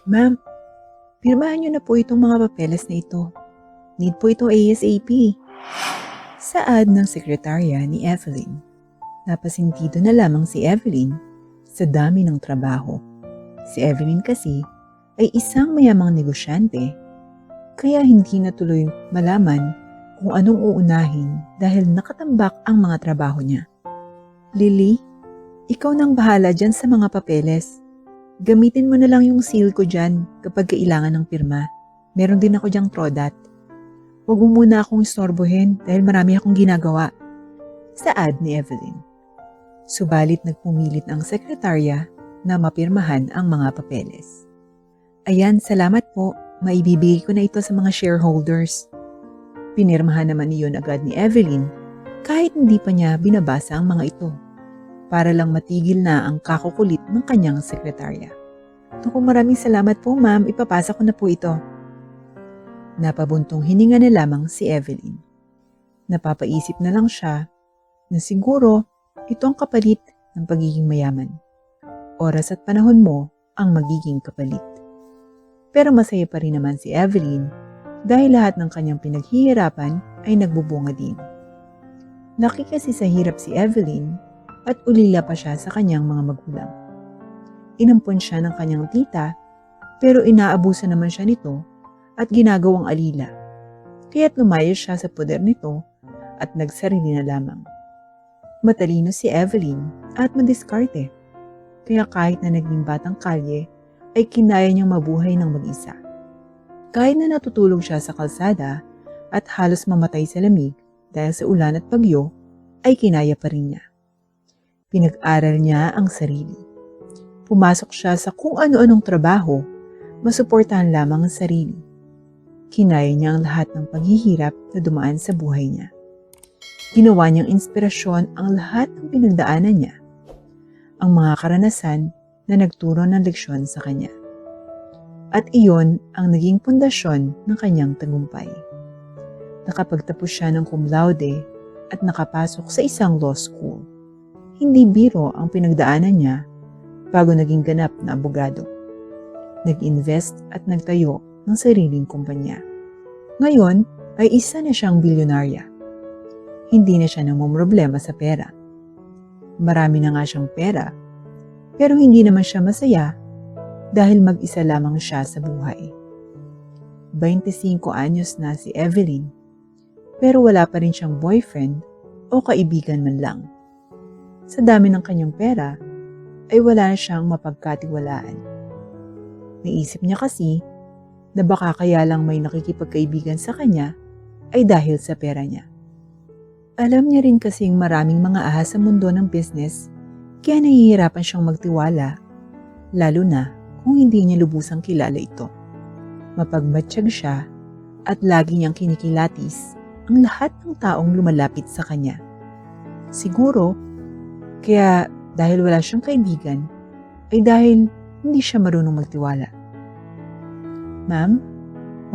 Ma'am, pirmahan niyo na po itong mga papeles na ito. Need po ito ASAP. Saad ng sekretarya ni Evelyn. Napasintido na lamang si Evelyn sa dami ng trabaho. Si Evelyn kasi ay isang mayamang negosyante, kaya hindi natuloy malaman kung anong uunahin dahil nakatambak ang mga trabaho niya. Lily, ikaw nang bahala dyan sa mga papeles. Gamitin mo na lang yung seal ko dyan kapag kailangan ng pirma. Meron din ako dyang trodat. Huwag mo muna akong istorbohin dahil marami akong ginagawa. Saad ni Evelyn. Subalit nagpumilit ang sekretarya na mapirmahan ang mga papeles. Ayan, salamat po. Maibibigay ko na ito sa mga shareholders. Pinirmahan naman iyon agad ni Evelyn kahit hindi pa niya binabasa ang mga ito, para lang matigil na ang kakukulit ng kanyang sekretarya. Naku, maraming salamat po ma'am, ipapasa ko na po ito. Napabuntong hininga na lamang si Evelyn. Napapaisip na lang siya na siguro ito ang kapalit ng pagiging mayaman. Oras at panahon mo ang magiging kapalit. Pero masaya pa rin naman si Evelyn dahil lahat ng kanyang pinaghihirapan ay nagbubunga din. Laki kasi sa hirap si Evelyn at ulila pa siya sa kanyang mga magulang. Inampon siya ng kanyang tita pero inaabuso naman siya nito at ginagawang alila. Kaya't lumayas siya sa poder nito at nagsarili na lamang. Matalino si Evelyn at madiskarte. Kaya kahit na naging batang kalye ay kinaya niyang mabuhay ng mag-isa. Kahit na natutulog siya sa kalsada at halos mamatay sa lamig dahil sa ulan at bagyo, ay kinaya pa rin niya. Pinag-aral niya ang sarili. Pumasok siya sa kung ano-anong trabaho, masuportahan lamang ang sarili. Kinaya niya ang lahat ng paghihirap na dumaan sa buhay niya. Ginawa niyang inspirasyon ang lahat ng pinagdaanan niya, ang mga karanasan na nagturo ng leksyon sa kanya. At iyon ang naging pundasyon ng kanyang tagumpay. Nakapagtapos siya ng cum laude at nakapasok sa isang law school. Hindi biro ang pinagdaanan niya bago naging ganap na abogado. Nag-invest at nagtayo ng sariling kumpanya. Ngayon ay isa na siyang bilyonarya. Hindi na siya namumroblema sa pera. Marami na nga siyang pera, pero hindi naman siya masaya dahil mag-isa lamang siya sa buhay. 25 anyos na si Evelyn, pero wala pa rin siyang boyfriend o kaibigan man lang. Sa dami ng kanyang pera, ay wala na siyang mapagkatiwalaan. Naisip niya kasi na baka kaya lang may nakikipagkaibigan sa kanya ay dahil sa pera niya. Alam niya rin kasing maraming mga ahas sa mundo ng business, kaya nahihirapan siyang magtiwala, lalo na kung hindi niya lubusang kilala ito. Mapagmatsyag siya at lagi niyang kinikilatis ang lahat ng taong lumalapit sa kanya. Siguro, kaya dahil wala siyang kaibigan, ay dahil hindi siya marunong magtiwala. Ma'am,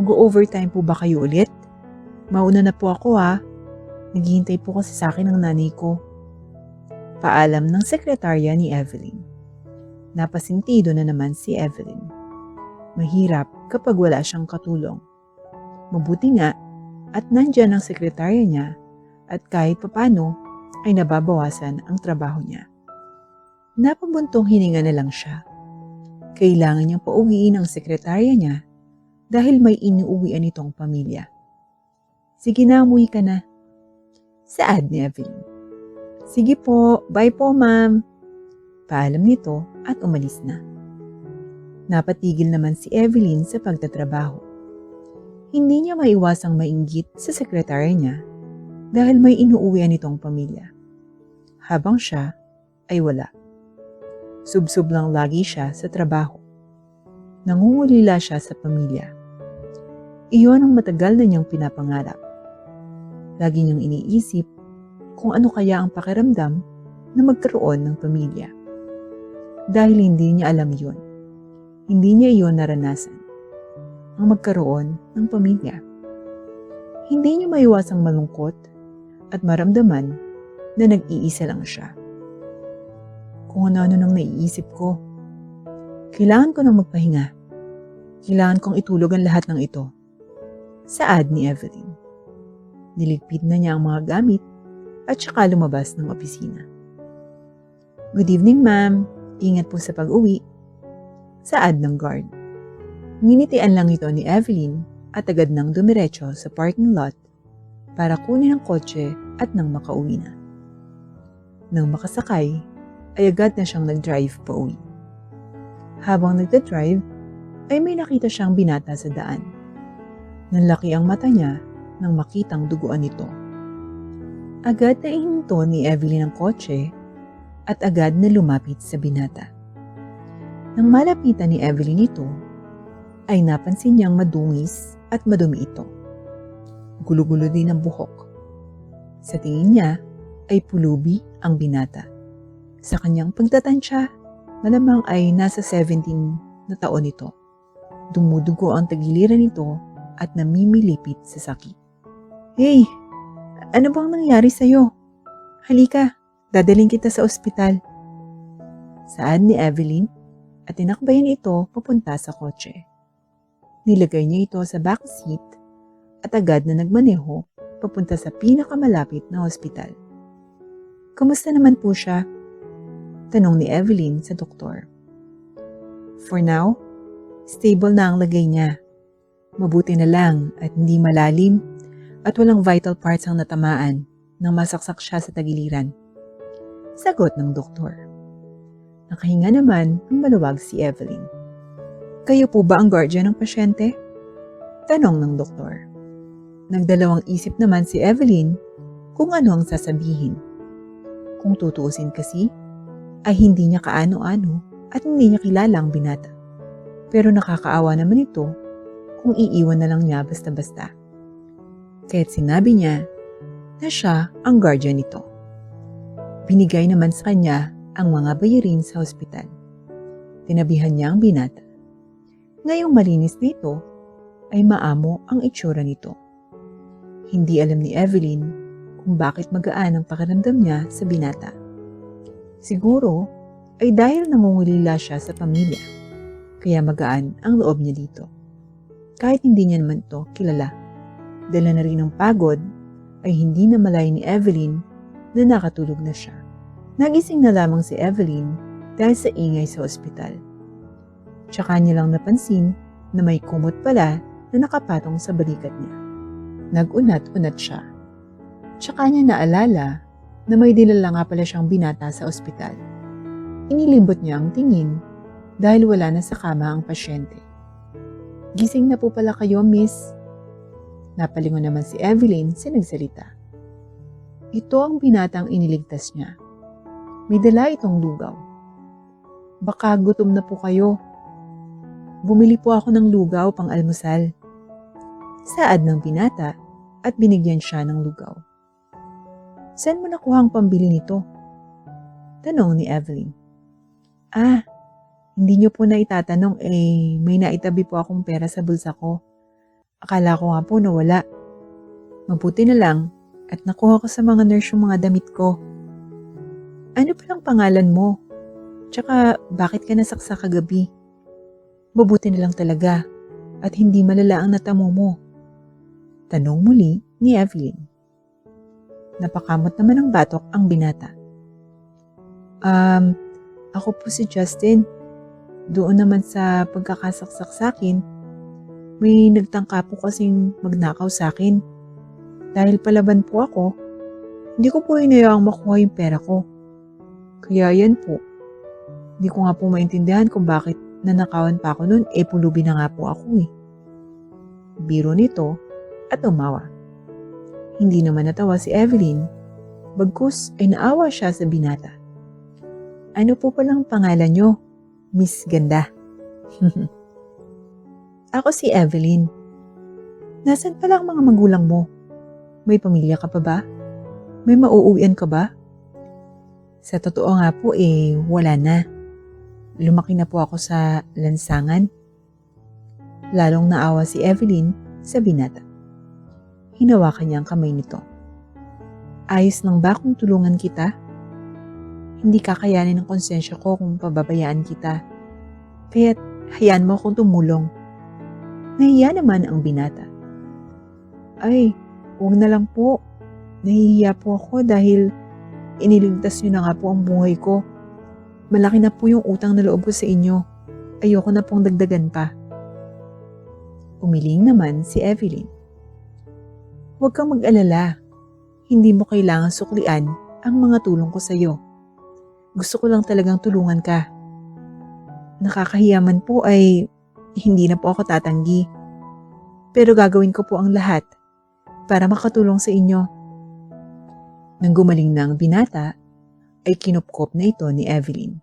mag-overtime po ba kayo ulit? Mauna na po ako ha. Naghihintay po kasi sa akin ng nanay ko. Paalam ng sekretarya ni Evelyn. Napasintido na naman si Evelyn. Mahirap kapag wala siyang katulong. Mabuti nga at nandyan ang sekretarya niya at kahit papano ay nababawasan ang trabaho niya. Napabuntong hininga na lang siya. Kailangan niyang pauwiin ang sekretarya niya dahil may inuuwian itong pamilya. Sige na, umuwi ka na. Saad ni Evelyn. Sige po, bye po ma'am. Paalam nito at umalis na. Napatigil naman si Evelyn sa pagtatrabaho. Hindi niya maiwasang mainggit sa sekretarya niya dahil may inuuwian itong pamilya. Habang siya ay wala. Subsob lang lagi siya sa trabaho. Nangungulila siya sa pamilya. Iyon ang matagal na niyang pinapangarap. Lagi niyang iniisip kung ano kaya ang pakiramdam na magkaroon ng pamilya. Dahil hindi niya alam yun. Hindi niya iyon naranasan. Ang magkaroon ng pamilya. Hindi niya maiwasang malungkot at maramdaman na nag-iisa lang siya. Kung ano-ano nang naiisip ko. Kailangan ko nang magpahinga. Kailangan kong itulog ang lahat ng ito. Saad ni Evelyn. Niligpit na niya ang mga gamit at saka lumabas ng opisina. Good evening, ma'am. Ingat po sa pag-uwi. Saad ng guard. Minitian lang ito ni Evelyn at agad nang dumiretso sa parking lot para kunin ang kotse at nang makauwi na. Nang makasakay, ay agad na siyang nag-drive pa uwi. Habang nagda-drive, ay may nakita siyang binata sa daan. Nanlaki ang mata niya nang makitang duguan nito. Agad na ihinto ni Evelyn ang kotse at agad na lumapit sa binata. Nang malapitan ni Evelyn ito, ay napansin niyang madungis at madumi ito. Gulo-gulo din ang buhok. Sa tingin niya ay pulubi ang binata. Sa kanyang pagtatansya, malamang ay nasa 17 na taon ito. Dumudugo ang tagiliran nito at namimilipit sa sakit. Hey, ano bang nangyari sa'yo? Halika, dadaling kita sa ospital. Saad ni Evelyn at tinakbayan ito papunta sa kotse. Nilagay niya ito sa backseat at agad na nagmaneho papunta sa pinakamalapit na ospital. Kumusta naman po siya? Tanong ni Evelyn sa doktor. For now, stable na ang lagay niya. Mabuti na lang at hindi malalim at walang vital parts ang natamaan nang masaksak siya sa tagiliran. Sagot ng doktor. Nakahinga naman ang maluwag si Evelyn. Kayo po ba ang guardian ng pasyente? Tanong ng doktor. Nagdalawang isip naman si Evelyn kung ano ang sasabihin. Kung tutuusin kasi, ay hindi niya kaano-ano at hindi niya kilala ang binata. Pero nakakaawa naman ito kung iiwan na lang niya basta-basta. Kaya't sinabi niya na siya ang guardian nito. Binigay naman sa kanya ang mga bayarin sa ospital. Tinabihan niya ang binata. Ngayong malinis na ito, ay maamo ang itsura nito. Hindi alam ni Evelyn kung bakit magaan ang pakiramdam niya sa binata. Siguro ay dahil nangungulila siya sa pamilya, kaya magaan ang loob niya dito. Kahit hindi niya naman ito kilala. Dala na rin ng pagod, ay hindi na malay ni Evelyn na nakatulog na siya. Nagising na lamang si Evelyn dahil sa ingay sa ospital. Tsaka niya lang napansin na may kumot pala na nakapatong sa balikat niya. Nag-unat-unat siya. Tsaka niya naalala na may dinala nga pala siyang binata sa ospital. Inilimbot niya ang tingin dahil wala na sa kama ang pasyente. Gising na po pala kayo, miss. Napalingon naman si Evelyn sa nagsalita. Ito ang binatang iniligtas niya. May dala itong lugaw. Baka gutom na po kayo. Bumili po ako ng lugaw pang almusal. Saad ng binata at binigyan siya ng lugaw. Saan mo nakuha ang pambili nito? Tanong ni Evelyn. Hindi niyo po na itatanong may naitabi po akong pera sa bulsa ko. Akala ko nga po nawala. Mabuti na lang at nakuha ko sa mga nurse yung mga damit ko. Ano palang pangalan mo? Tsaka bakit ka nasaksak kagabi? Mabuti na lang talaga at hindi malala ang natamo mo. Tanong muli ni Evelyn. Napakamot naman ng batok ang binata. Ako po si Justin. Doon naman sa pagkakasaksak sa akin, may nagtangka po kasing magnakaw sa akin. Dahil palaban po ako, hindi ko po hinayaang makuha yung pera ko. Kaya yan po. Hindi ko nga po maintindihan kung bakit nanakawan pa ako noon, pulubi na nga po ako eh. Biro nito at umawa. Hindi naman natawa si Evelyn, bagkus ay naawa siya sa binata. Ano po palang pangalan nyo, Miss Ganda? Ako si Evelyn. Nasaan pala ang mga magulang mo? May pamilya ka pa ba? May mauuwian ka ba? Sa totoo nga po wala na. Lumaki na po ako sa lansangan. Lalong naawa si Evelyn sa binata. hinawakan niya ang kamay nito. Ayos lang ba kung tulungan kita? Hindi kakayanin ng konsensya ko kung pababayaan kita. Kaya't hayaan mo akong tumulong. Nahiya naman ang binata. Ay, huwag na lang po. Nahihiya po ako dahil iniligtas niyo na nga po ang buhay ko. Malaki na po yung utang na loob ko sa inyo. Ayoko na pong dagdagan pa. Umiling naman si Evelyn. Huwag kang mag-alala. Hindi mo kailangan suklian ang mga tulong ko sa iyo. Gusto ko lang talagang tulungan ka. Nakakahiya man po ay hindi na po ako tatanggi. Pero gagawin ko po ang lahat para makatulong sa inyo. Nang gumaling na ang binata, ay kinupkop na ito ni Evelyn.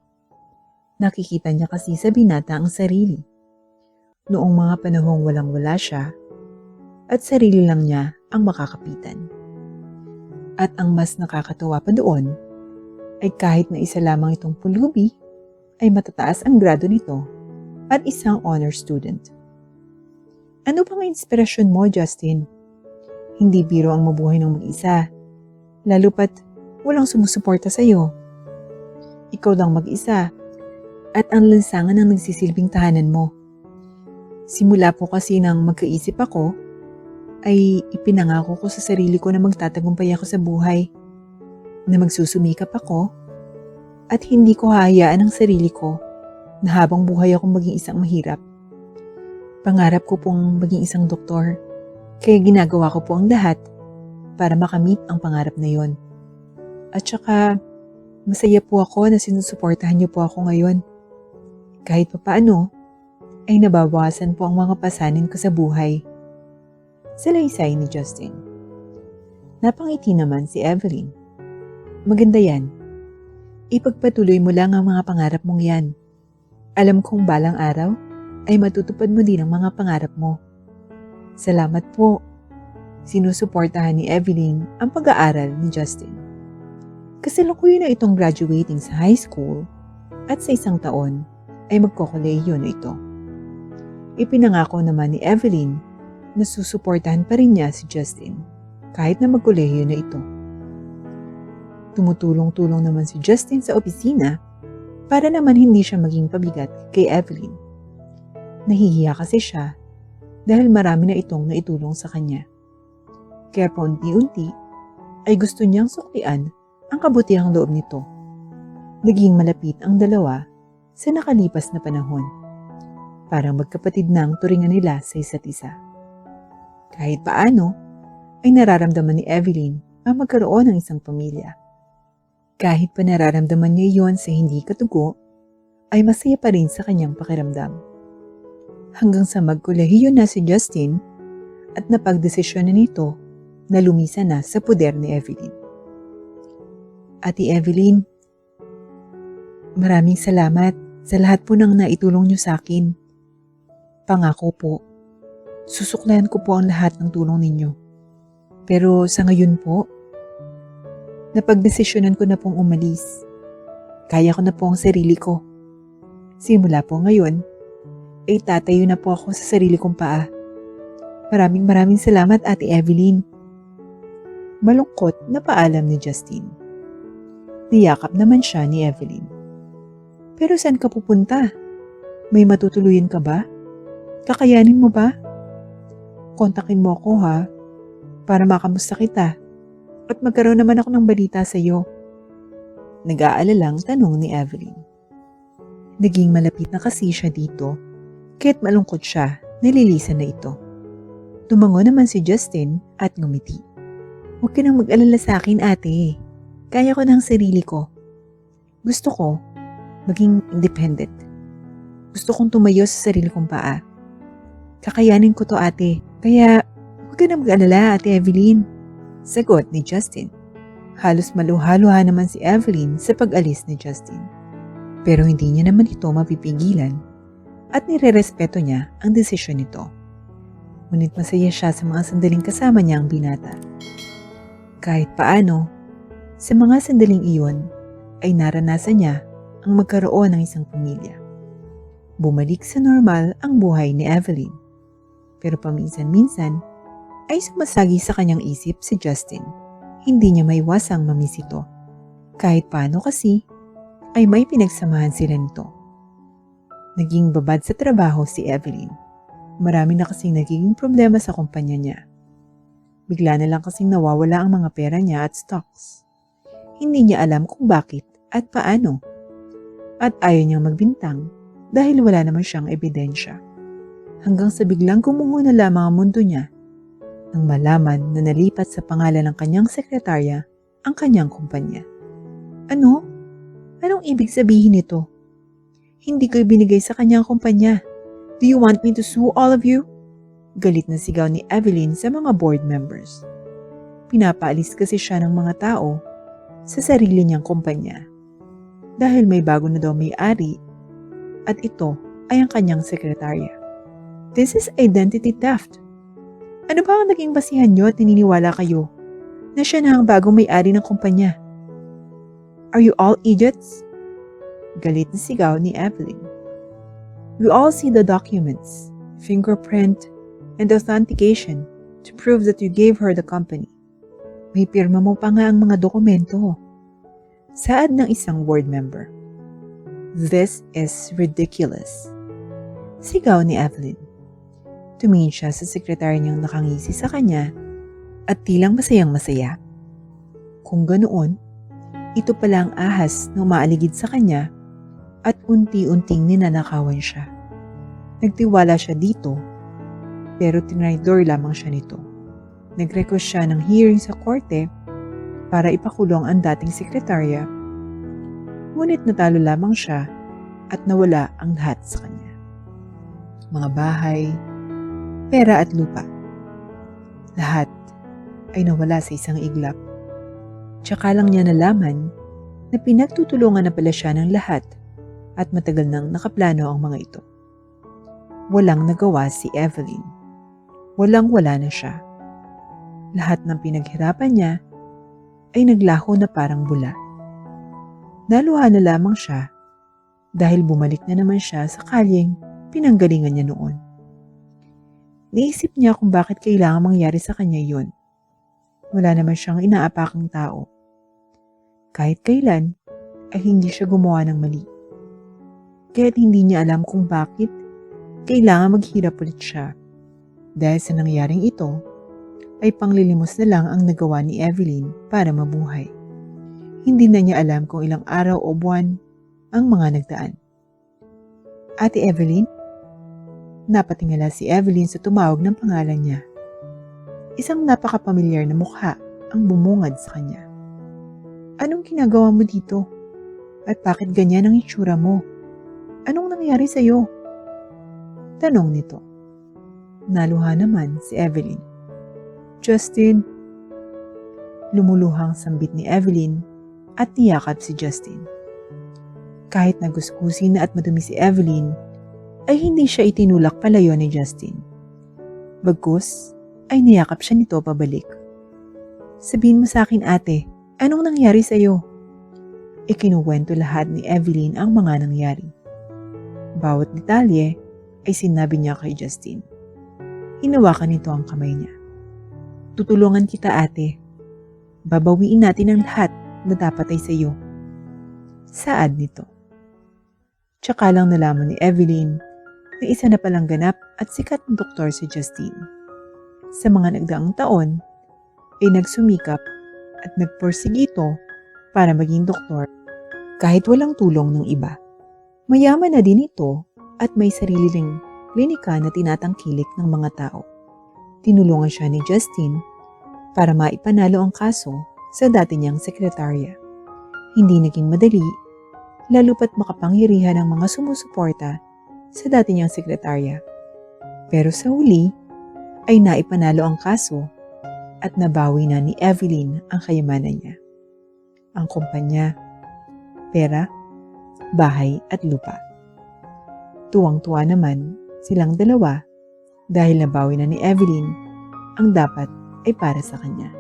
Nakikita niya kasi sa binata ang sarili. Noong mga panahong walang-wala siya, at sarili lang niya ang makakapitan. At ang mas nakakatuwa pa doon, ay kahit na isa lamang itong pulubi, ay matataas ang grado nito at isang honor student. Ano bang inspirasyon mo, Justin? Hindi biro ang mabuhay ng mag-isa, lalo pat walang sumusuporta sa iyo. Ikaw lang mag-isa, at ang lansangan ang nagsisilbing tahanan mo. Simula po kasi nang magkaisip ako, ay ipinangako ko sa sarili ko na magtatagumpay ako sa buhay, na magsusumikap ako, at hindi ko hahayaan ang sarili ko na habang buhay akong maging isang mahirap. Pangarap ko pong maging isang doktor, kaya ginagawa ko po ang lahat para makamit ang pangarap na yon. At saka, masaya po ako na sinusuportahan niyo po ako ngayon. Kahit papaano, ay nababawasan po ang mga pasanin ko sa buhay. Salaysay ni Justin. Napangiti naman si Evelyn. Maganda yan. Ipagpatuloy mo lang ang mga pangarap mong yan. Alam kong balang araw ay matutupad mo din ang mga pangarap mo. Salamat po. Sinusuportahan ni Evelyn ang pag-aaral ni Justin. Kasalukuyan na itong graduating sa high school at sa isang taon ay magkokolehiyo na ito. Ipinangako naman ni Evelyn na susuportahan pa rin niya si Justin kahit na magkolehiyo na ito. Tumutulong-tulong naman si Justin sa opisina para naman hindi siya maging pabigat kay Evelyn. Nahihiya kasi siya dahil marami na itong naitulong sa kanya. Kaya paunti-unti ay gusto niyang suklian ang kabutihang loob nito. Naging malapit ang dalawa sa nakalipas na panahon. Parang magkapatid na ang turingan nila sa isa't isa. Kahit paano, ay nararamdaman ni Evelyn ang magkaroon ng isang pamilya. Kahit pa nararamdaman niya iyon sa hindi katugo, ay masaya pa rin sa kanyang pakiramdam. Hanggang sa magkolehiyo na si Justin at napagdesisyon na nito na lumisan na sa puder ni Evelyn. Ate Evelyn, maraming salamat sa lahat po ng naitulong niyo sa akin. Pangako po, susuklayan ko po ang lahat ng tulong ninyo. Pero sa ngayon po, napagdesisyonan ko na pong umalis. Kaya ko na po ang sarili ko. Simula po ngayon, ay tatayo na po ako sa sarili kong paa. Maraming salamat, Ate Evelyn. Malungkot na paalam ni Justin. Niyakap naman siya ni Evelyn. Pero saan ka pupunta? May matutuluyan ka ba? Kakayanin mo ba? Kontakin mo ako ha, para makamusta kita at magkaroon naman ako ng balita sa iyo. Nag-aalalang tanong ni Evelyn. Naging malapit na kasi siya dito, kaya't malungkot siya, nililisan na ito. Tumango naman si Justin at ngumiti. Huwag ka nang mag-alala sa akin, ate. Kaya ko ng sarili ko. Gusto ko maging independent. Gusto kong tumayo sa sarili kong paa. Kakayanin ko to, ate. Kaya huwag ka nang mag-alala, Ate Evelyn. Sagot ni Justin. Halos maluha-luha naman si Evelyn sa pag-alis ni Justin. Pero hindi niya naman ito mapipigilan at nirerespeto niya ang desisyon nito. Ngunit masaya siya sa mga sandaling kasama niya ang binata. Kahit paano, sa mga sandaling iyon ay naranasan niya ang magkaroon ng isang pamilya. Bumalik sa normal ang buhay ni Evelyn. Pero paminsan-minsan ay sumasagi sa kanyang isip si Justin. Hindi niya maiwasang mamiss ito. Kahit paano kasi, ay may pinagsamahan sila nito. Naging babad sa trabaho si Evelyn. Marami na kasing nagiging problema sa kumpanya niya. Bigla na lang kasing nawawala ang mga pera niya at stocks. Hindi niya alam kung bakit at paano. At ayaw niyang magbintang dahil wala naman siyang ebidensya. Hanggang sa biglang gumuho na lamang ang mundo niya nang malaman na nalipat sa pangalan ng kanyang sekretarya ang kanyang kumpanya. Ano? Anong ibig sabihin nito? Hindi ko ibinigay sa kanyang kumpanya. Do you want me to sue all of you? Galit na sigaw ni Evelyn sa mga board members. Pinapaalis kasi siya ng mga tao sa sarili niyang kumpanya dahil may bago na daw may-ari at ito ay ang kanyang sekretarya. This is identity theft. Ano ba ang naging basihan niyo at naniniwala kayo na siya na ang bagong may-ari ng kumpanya? Are you all idiots? Galit na sigaw ni Evelyn. We all see the documents, fingerprint, and authentication to prove that you gave her the company. May pirma mo pa nga ang mga dokumento. Saad ng isang board member. This is ridiculous. Sigaw ni Evelyn. Tumingin siya sa sekretary niyang nakangisi sa kanya at tilang masayang masaya. Kung ganoon, ito pala ang ahas na umaaligid sa kanya at unti-unting ninanakawan siya. Nagtiwala siya dito, pero tinaydor lamang siya nito. Nag-request siya ng hearing sa korte para ipakulong ang dating sekretarya, ngunit natalo lamang siya at nawala ang lahat sa kanya. Mga bahay, pera at lupa. Lahat ay nawala sa isang iglap. Tsaka lang niya nalaman na pinagtutulungan na pala siya ng lahat at matagal nang nakaplano ang mga ito. Walang nagawa si Evelyn. Walang-wala na siya. Lahat ng pinaghirapan niya ay naglaho na parang bula. Naluha na lamang siya dahil bumalik na naman siya sa kalyeng pinanggalingan niya noon. Naisip niya kung bakit kailangan mangyari sa kanya yun. Wala naman siyang inaapakang tao. Kahit kailan ay hindi siya gumawa ng mali. Kaya't hindi niya alam kung bakit kailangan maghirap ulit siya. Dahil sa nangyaring ito, ay panglilimos na lang ang nagawa ni Evelyn para mabuhay. Hindi na niya alam kung ilang araw o buwan ang mga nagdaan. Ate Evelyn? Napatingala si Evelyn sa tumawag ng pangalan niya. Isang napakapamilyar na mukha ang bumungad sa kanya. Anong ginagawa mo dito? At bakit ganyan ang itsura mo? Anong nangyari sa'yo? Tanong nito. Naluha naman si Evelyn. Justin. Lumuluhang sambit ni Evelyn at niyakap si Justin. Kahit naguskusin na at madumi si Evelyn, ay hindi siya itinulak palayo ni Justin. Bagkus, ay niyakap siya nito pabalik. Sabihin mo sa akin ate, anong nangyari sa'yo? Ikinuwento lahat ni Evelyn ang mga nangyari. Bawat detalye ay sinabi niya kay Justin. Hinawakan nito ang kamay niya. Tutulungan kita ate. Babawiin natin ang lahat na dapat ay sa iyo. Saad nito. Tsaka lang nalaman ni Evelyn na isa na palang ganap at sikat na doktor si Justine. Sa mga nagdaang taon, ay nagsumikap at nagporsigito para maging doktor kahit walang tulong ng iba. Mayaman na din ito at may sarili ring klinika na tinatangkilik ng mga tao. Tinulungan siya ni Justine para maipanalo ang kaso sa dati niyang sekretarya. Hindi naging madali, lalo pat makapangyarihan ang mga sumusuporta sa dati niyang sekretarya. Pero sa huli, ay naipanalo ang kaso at nabawi na ni Evelyn ang kayamanan niya. Ang kumpanya, pera, bahay at lupa. Tuwang-tuwa naman silang dalawa dahil nabawi na ni Evelyn ang dapat ay para sa kanya.